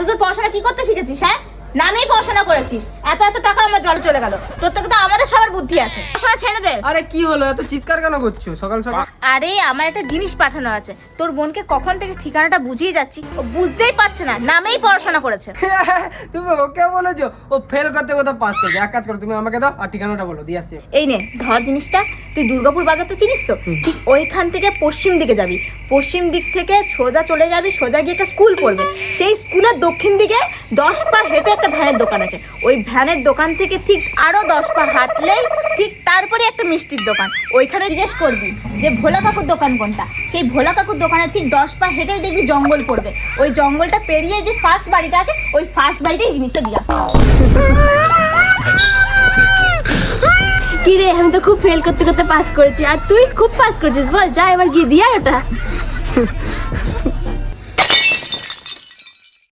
তোর পড়াশোনা কি করতে শিখেছিস? হ্যাঁ, নামেই পড়াশোনা করেছিস, এত এত টাকা আমার জলে চলে গেল। তোর থেকে তো আমাদের সবার বুদ্ধি আছে, পড়াশোনা ছেড়ে দে। আরে কি হলো, এত চিৎকার কেন করছো সকাল সকাল? আরে আমার একটা জিনিস পাঠানো আছে, তোর বোনকে কখন থেকে ঠিকানাটা বুঝিয়ে যাচ্ছি, ও বুঝতেই পারছে না, নামেই পড়াশোনা করেছে। তুমি ওকে বলেছো ও ফেল করতে কোথাও পাস করছে? এক কাজ করো, তুমি আমাকে দাও আর ঠিকানাটা বলো, দিয়ে আসছি। এই নে ধর জিনিসটা। তুই দুর্গাপুর বাজারটা চিনিস তো? ঠিক ওইখান থেকে পশ্চিম দিকে যাবি, পশ্চিম দিক থেকে সোজা চলে যাবি, সোজা গিয়ে একটা স্কুল পড়বে। সেই স্কুলের দক্ষিণ দিকে 10 পা হেঁটে একটা ভ্যানের দোকান আছে। ওই ভ্যানের দোকান থেকে ঠিক আরো 10 পা হাঁটলেই ঠিক তারপরে একটা মিষ্টির দোকান। ওইখানে জিজ্ঞেস করবি যে ভোলা কাকুর দোকান কোনটা। সেই ভোলা কাকুর দোকানের ঠিক 10 পা হেঁটেই দেখবি জঙ্গল পড়বে। ওই জঙ্গলটা পেরিয়ে যে ফার্স্ট বাড়িটা আছে, ওই ফার্স্ট বাড়িতেই জিনিসটা দিয়ে আসতে হবে। কি রে, আমি তো খুব ফেল করতে করতে পাস করেছি, আর তুই খুব পাস করছিস। বল, যা এবার গিয়ে দিয়া ওটা।